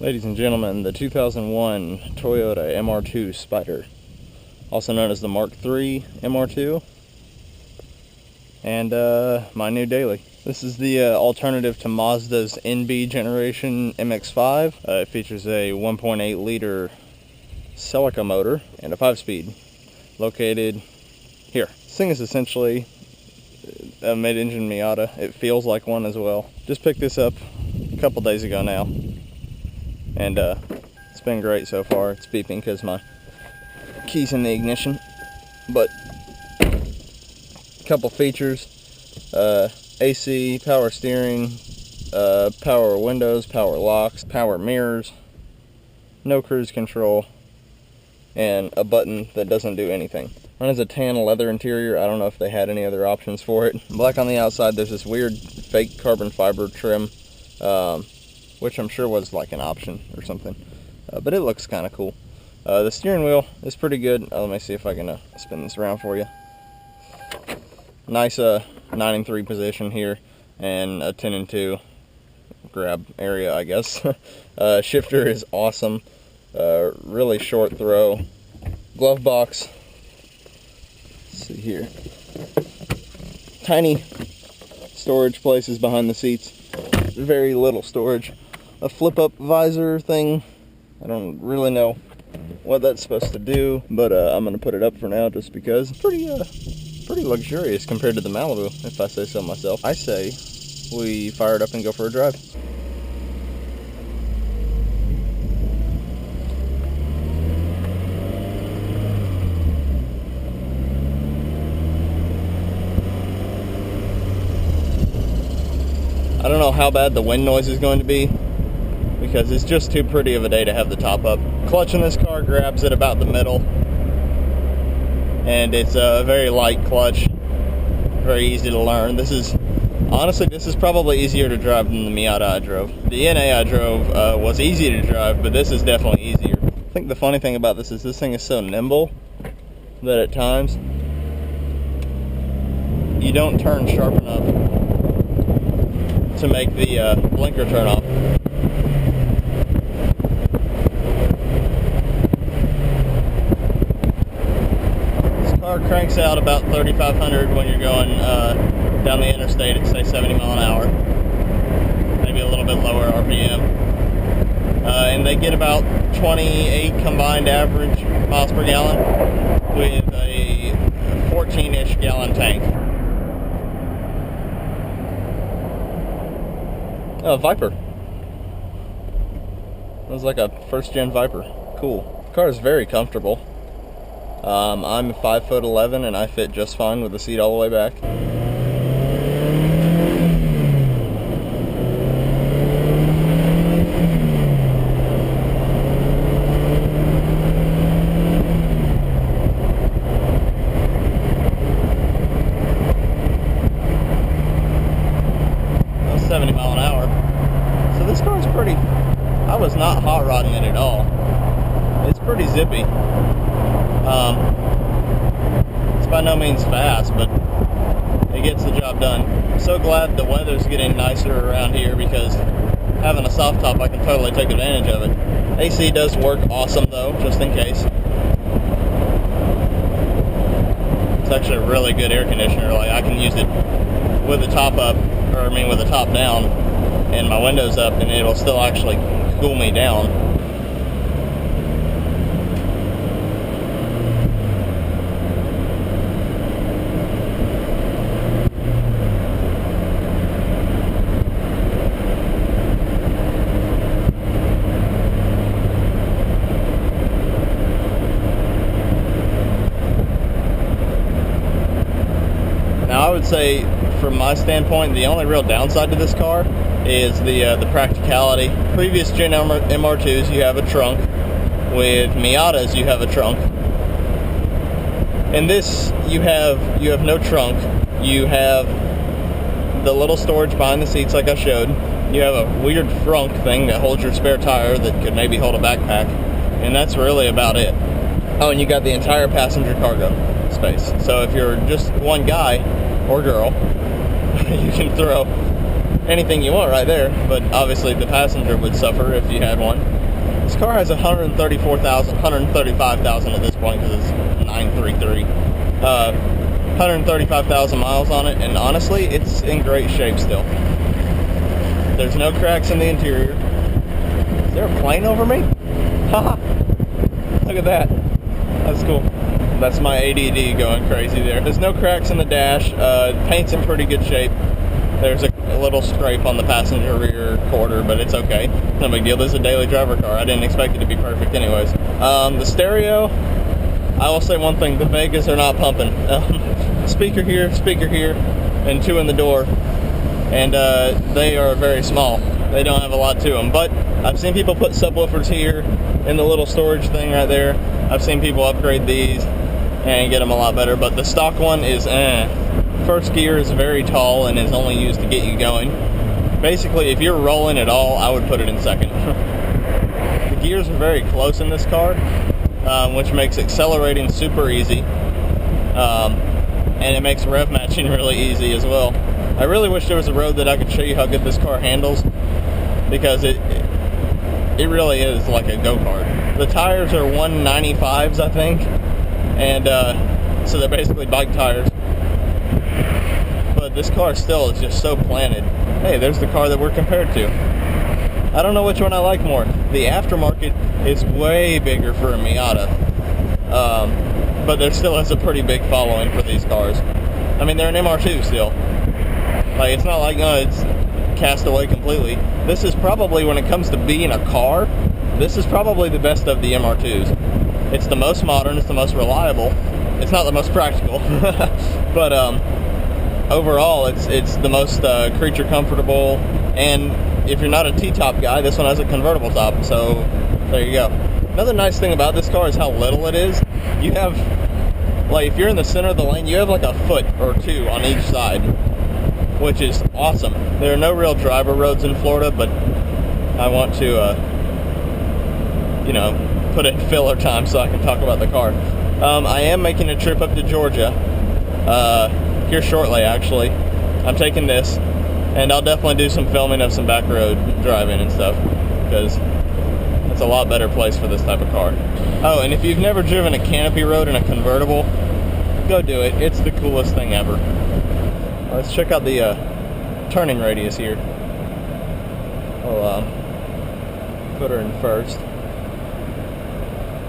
Ladies and gentlemen, the 2001 Toyota MR-2 Spyder, also known as the Mark III MR-2, and my new daily. This is the alternative to Mazda's NB generation MX-5. It features a 1.8 liter Celica motor and a 5-speed located here. This thing is essentially a mid-engine Miata. It feels like one as well. Just picked this up a couple days ago now, and it's been great so far. It's beeping because my key's in the ignition, but a couple features: AC, power steering, power windows, power locks, power mirrors, no cruise control, and a button that doesn't do anything. Mine has a tan leather interior. I don't know if they had any other options for it. Black on the outside. There's this weird fake carbon fiber trim, which I'm sure was like an option or something, but it looks kind of cool. The steering wheel is pretty good. Let me see if I can spin this around for you. Nice 9-3 position here, and a 10-2 grab area, I guess. Shifter is awesome. Really short throw. Glove box. Let's see here. Tiny storage places behind the seats. Very little storage. A flip-up visor thing. I don't really know what that's supposed to do, but I'm gonna put it up for now just because. Pretty luxurious compared to the Malibu, if I say so myself. I say we fire it up and go for a drive. I don't know how bad the wind noise is going to be, because it's just too pretty of a day to have the top up. Clutch in this car grabs at about the middle, and it's a very light clutch, very easy to learn. Honestly, this is probably easier to drive than the Miata I drove. The NA I drove was easy to drive, but this is definitely easier. I think the funny thing about this is this thing is so nimble that at times you don't turn sharp enough to make the blinker turn off. This car cranks out about 3,500 when you're going down the interstate at, say, 70 mile an hour, maybe a little bit lower RPM, and they get about 28 combined average miles per gallon with a 14-ish gallon tank. Oh, Viper. It was like a first-gen Viper. Cool. The car is very comfortable. I'm 5'11" and I fit just fine with the seat all the way back. That was 70 mile an hour. So this car's pretty, I was not hot rodding it at all. It's pretty zippy. It's by no means fast, but it gets the job done. I'm so glad the weather's getting nicer around here, because having a soft top, I can totally take advantage of it. AC does work awesome though, just in case. It's actually a really good air conditioner. Like, I can use it with the top up, or I mean with the top down, and my windows up, and it'll still actually cool me down. Now, I would say, from my standpoint, the only real downside to this car is the practicality. Previous gen MR2s, you have a trunk. With Miatas, you have a trunk. In this, you have no trunk. You have the little storage behind the seats, like I showed. You have a weird frunk thing that holds your spare tire that could maybe hold a backpack, and that's really about it. Oh, and you got the entire passenger cargo space. So if you're just one guy or girl, you can throw anything you want right there, but obviously the passenger would suffer if you had one. This car has 135,000 at this point because it's 933. 135,000 miles on it, and honestly, it's in great shape still. There's no cracks in the interior. Is there a plane over me? Haha! Look at that. That's cool. That's my ADD going crazy there. There's no cracks in the dash. Paint's in pretty good shape. There's a little scrape on the passenger rear quarter, but it's okay. No big deal. This is a daily driver car. I didn't expect it to be perfect anyways. The stereo, I will say one thing. The Vegas are not pumping. Speaker here, and two in the door. And they are very small. They don't have a lot to them. But I've seen people put subwoofers here in the little storage thing right there. I've seen people upgrade these and get them a lot better. But the stock one is First gear is very tall and is only used to get you going. Basically, if you're rolling at all, I would put it in second. The gears are very close in this car, which makes accelerating super easy. And it makes rev matching really easy as well. I really wish there was a road that I could show you how good this car handles, because it really is like a go-kart. The tires are 195s, I think, and so they're basically bike tires. But this car still is just so planted. Hey, there's the car that we're compared to. I don't know which one I like more. The aftermarket is way bigger for a Miata, but there still is a pretty big following for these cars. I mean, they're an MR-2 still. Like, it's not like, it's cast away completely. This is probably, when it comes to being a car, this is probably the best of the MR-2s. It's the most modern, it's the most reliable. It's not the most practical, but overall, it's the most creature comfortable. And if you're not a T-top guy, this one has a convertible top, so there you go. Another nice thing about this car is how little it is. You have, like, if you're in the center of the lane, you have like a foot or two on each side, which is awesome. There are no real driver roads in Florida, but I want to, put in filler time so I can talk about the car. I am making a trip up to Georgia, here shortly actually. I'm taking this, and I'll definitely do some filming of some back road driving and stuff, because it's a lot better place for this type of car. Oh, and if you've never driven a canopy road in a convertible, go do it. It's the coolest thing ever. Let's check out the turning radius here. We'll put her in first.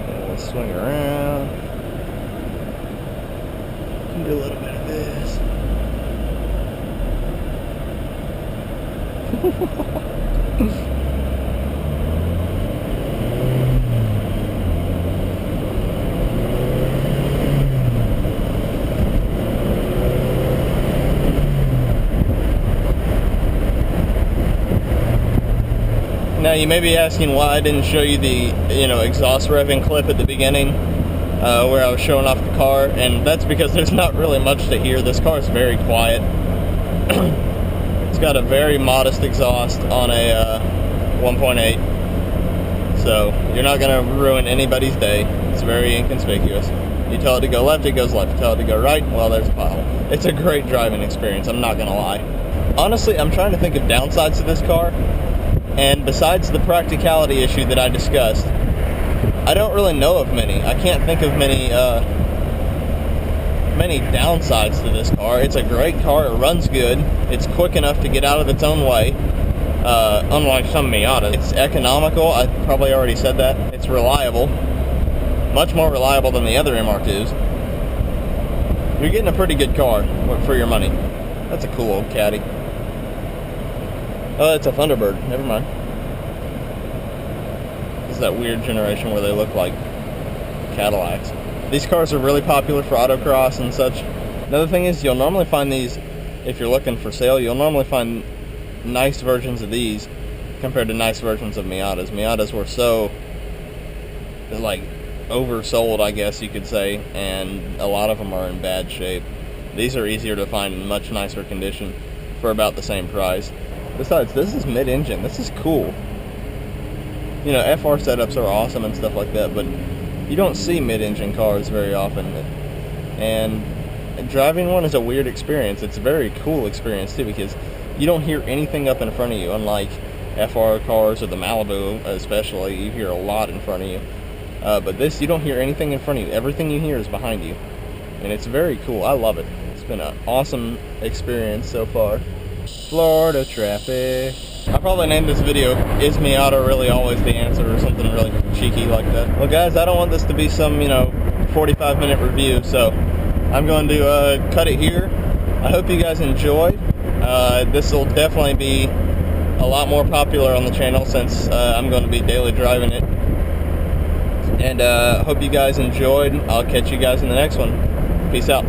And we'll swing around. Do a little bit of this. Now you may be asking why I didn't show you the exhaust revving clip at the beginning, where I was showing off the car, and that's because there's not really much to hear. This car is very quiet. It's got a very modest exhaust on a 1.8, so you're not going to ruin anybody's day. It's very inconspicuous. You tell it to go left, it goes left. You tell it to go right, well, there's a pothole. It's a great driving experience, I'm not going to lie. Honestly, I'm trying to think of downsides to this car, and besides the practicality issue that I discussed, I don't really know of many. I can't think of many downsides to this car. It's a great car. It runs good. It's quick enough to get out of its own way, unlike some Miatas. It's economical. I probably already said that. It's reliable. Much more reliable than the other MR-2s. You're getting a pretty good car for your money. That's a cool old caddy. Oh, it's a Thunderbird. Never mind. That weird generation where they look like Cadillacs. These cars are really popular for autocross and such. Another thing is, you'll normally find these, if you're looking for sale, you'll normally find nice versions of these compared to nice versions of Miatas. Miatas were so, like, oversold, I guess you could say, and a lot of them are in bad shape. These are easier to find in much nicer condition for about the same price. Besides, this is mid-engine. This is cool. FR setups are awesome and stuff like that, but you don't see mid-engine cars very often. And driving one is a weird experience. It's a very cool experience, too, because you don't hear anything up in front of you, unlike FR cars or the Malibu especially, you hear a lot in front of you. But this, you don't hear anything in front of you. Everything you hear is behind you. And it's very cool. I love it. It's been an awesome experience so far. Florida traffic. I'll probably name this video, Is Miata Really Always the Answer, or something really cheeky like that. Well guys, I don't want this to be some, 45-minute review, so I'm going to cut it here. I hope you guys enjoyed. This will definitely be a lot more popular on the channel since I'm going to be daily driving it. And hope you guys enjoyed. I'll catch you guys in the next one. Peace out.